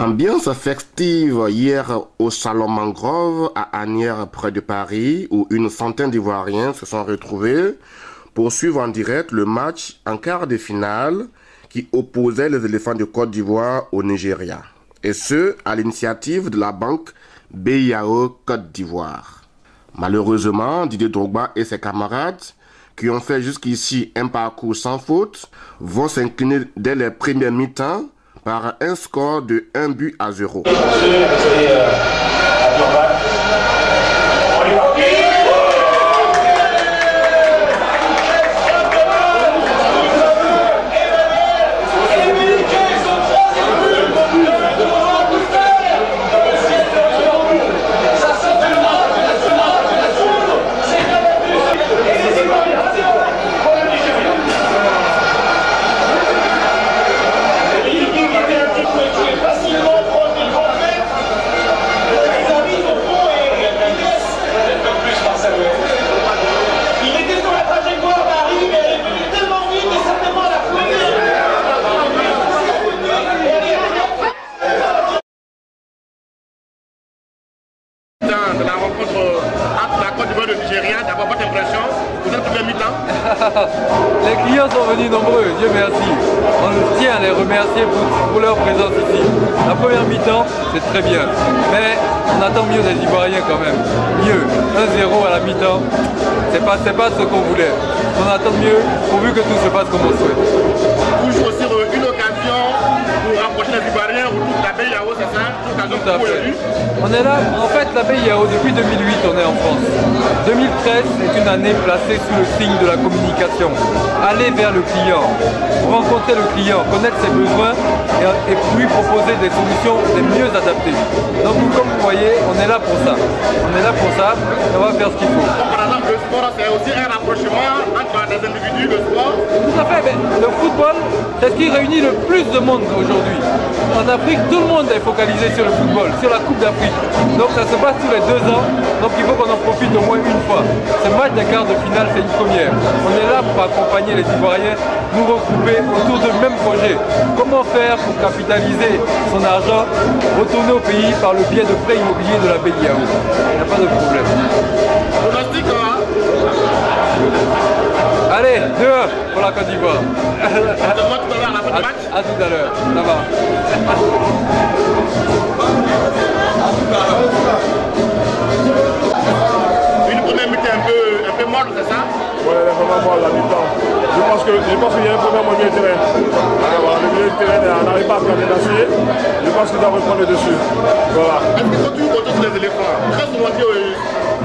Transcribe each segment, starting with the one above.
Ambiance festive hier au Salon Mangrove à Asnières près de Paris où une centaine d'Ivoiriens se sont retrouvés pour suivre en direct le match en quart de finale qui opposait les éléphants de Côte d'Ivoire au Nigeria. Et ce, à l'initiative de la banque BIAO Côte d'Ivoire. Malheureusement, Didier Drogba et ses camarades, qui ont fait jusqu'ici un parcours sans faute, vont s'incliner dès les premiers mi-temps par un score de 1-0. De la rencontre entre la Côte d'Ivoire et le Nigeria, d'abord votre impression, vous êtes premier mi-temps. Les clients sont venus nombreux, Dieu merci. On tient à les remercier pour leur présence ici. La première mi-temps, c'est très bien, mais on attend mieux des Ivoiriens quand même. Mieux, 1-0 à la mi-temps, c'est pas ce qu'on voulait. On attend mieux, pourvu que tout se passe comme on souhaite. Toujours aussi une occasion pour rapprocher les Ivoiriens autour de la BIAO, c'est ça? Tout à fait. On est là, en fait, la BIAO, depuis 2008, on est en France. 2013 est une année placée sous le signe de la communication. Aller vers le client, rencontrer le client, connaître ses besoins et lui proposer des solutions les mieux adaptées. Donc, comme vous voyez, on est là pour ça. On est là pour ça, on va faire ce qu'il faut. Par exemple, le sport, c'est aussi un rapprochement entre les individus, le sport. Tout à fait, mais le football, c'est ce qui réunit le plus de monde aujourd'hui. En Afrique, tout le monde est focalisé sur le football, sur la Coupe d'Afrique. Donc ça se passe tous les 2 ans, donc il faut qu'on en profite au moins une fois. Ce match des quarts de finale, c'est une première. On est là pour accompagner les Ivoiriens, nous regrouper autour du même projet. Comment faire pour capitaliser son argent, retourner au pays par le biais de prêts immobiliers de la BIAO. Il n'y a pas de problème. Pronostic, hein? Allez, 2-1 pour la Côte d'Ivoire. À tout à l'heure, ça va. Une première mi-temps un peu molle, c'est ça? Oui, elle est vraiment molle la mi-temps. Je pense qu'il y a un problème au milieu de terrain. Alors, le milieu de terrain n'arrive pas à cadenasser. Je pense qu'il doit reprendre le dessus. Voilà. Est-ce que quand tu comptes sur les éléphants, très souvent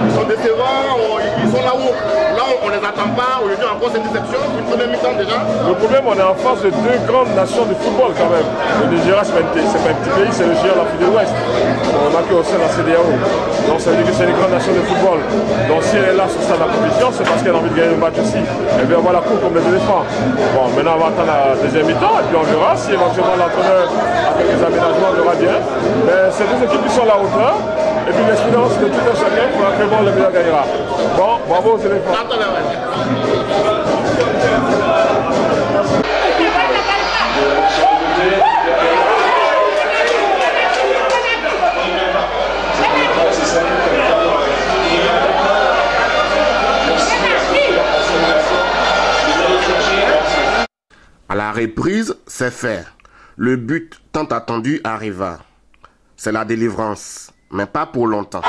ils sont décevants, ils sont là où on les attend pas, aujourd'hui encore c'est une déception, une première mi-temps déjà. Le problème, on est en face de 2 grandes nations de football quand même. Le Nigeria, c'est pas un petit pays, c'est le géant de l'Afrique de l'Ouest. On a au sein de la CEDEAO. Donc ça veut dire que c'est une grande nation de football. Donc si elle est là sur ça de la compétition, c'est parce qu'elle a envie de gagner le match aussi. Et bien on va la coupe comme les éléphants. Bon, maintenant on va attendre la deuxième mi-temps et puis on verra si éventuellement l'entraîneur a fait des aménagements, on verra bien. Mais c'est 2 équipes qui sont à la hauteur. Et puis l'espérance de tout un chacun pour que bon, le meilleur gagnera. Bon, bravo aux éléphants. À la reprise, c'est fait. Le but tant attendu arriva. C'est la délivrance, mais pas pour longtemps.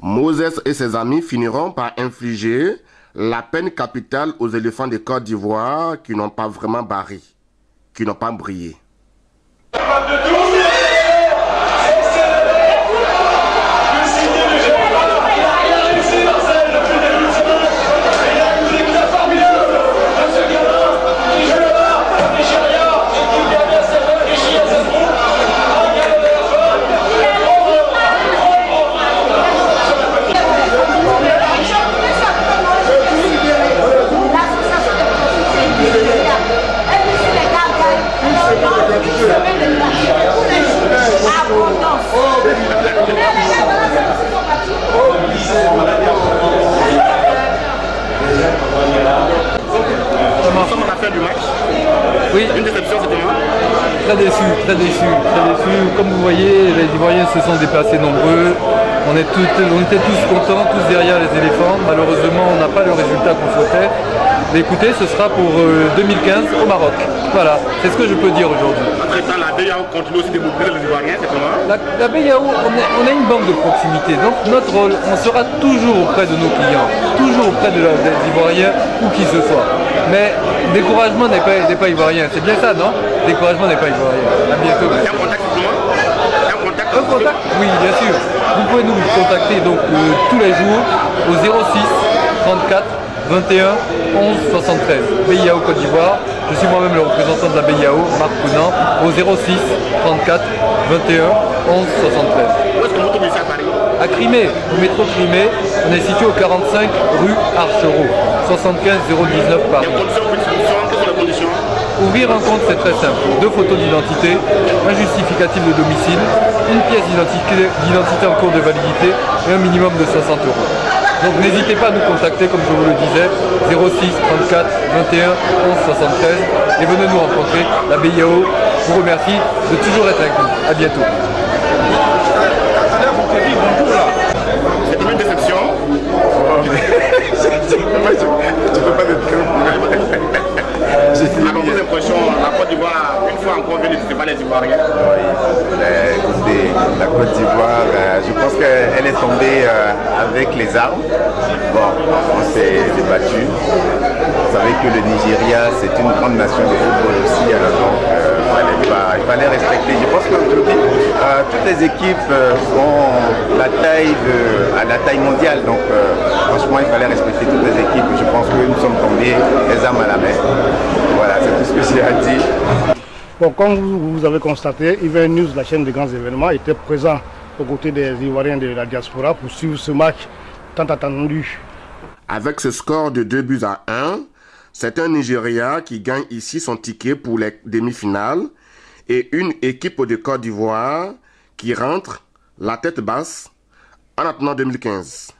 Moses et ses amis finiront par infliger la peine capitale aux éléphants de Côte d'Ivoire qui n'ont pas vraiment barré, qui n'ont pas brillé. Oui. Une déception, c'est comment? Très déçu, très déçu, très déçu. Comme vous voyez, les Ivoiriens se sont déplacés nombreux. On était tous contents, tous derrière les éléphants. Malheureusement, on n'a pas le résultat qu'on souhaitait. Mais écoutez, ce sera pour 2015 au Maroc. Voilà, c'est ce que je peux dire aujourd'hui. Après ça, la BIAO continue aussi de mobiliser les Ivoiriens, c'est comment? La BIAO, on a une banque de proximité. Donc notre rôle, on sera toujours auprès de nos clients, toujours auprès des Ivoiriens, où qu'ils se soient. Mais découragement n'est pas ivoirien. C'est bien ça, non? Découragement n'est pas ivoirien. À bientôt. Il y a un contact justement? Un contact? Oui, bien sûr. Vous pouvez nous contacter donc tous les jours au 06 34 21 11 73. BIAO Côte d'Ivoire. Je suis moi-même le représentant de la BIAO, Marc Conan, au 06 34 21 11 73. Où est-ce que vous trouvez ça à Paris? À Crimée, au métro Crimée. On est situé au 45 rue Archereau, 75 019 Paris. Les conditions de distribution, quelles sont les conditions? Ouvrir un compte, c'est très simple. 2 photos d'identité, un justificatif de domicile, une pièce d'identité en cours de validité et un minimum de 60 €. Donc n'hésitez pas à nous contacter, comme je vous le disais, 06 34 21 11 73 et venez nous rencontrer. La BIAO vous remercie de toujours être avec nous. À bientôt. C'est une déception. Tu peux pas être Alors vos impressions, la Côte d'Ivoire, une fois encore venue, c'était pas les Ivoiriens? Écoutez, la Côte d'Ivoire, je pense qu'elle est tombée avec les armes. Bon, on s'est débattu. Vous savez que le Nigeria, c'est une grande nation de football aussi, alors donc il fallait respecter. Je pense qu'aujourd'hui, toutes les équipes ont la taille mondiale, donc franchement, il fallait respecter toutes les équipes. Je pense que nous sommes tombés les armes à la main. Voilà, c'est tout ce que j'ai à dire. Bon, comme vous avez constaté, IVN News, la chaîne des grands événements, était présent aux côtés des Ivoiriens de la diaspora pour suivre ce match tant attendu. Avec ce score de 2-1, c'est un Nigeria qui gagne ici son ticket pour les demi-finales et une équipe de Côte d'Ivoire qui rentre la tête basse en attendant 2015.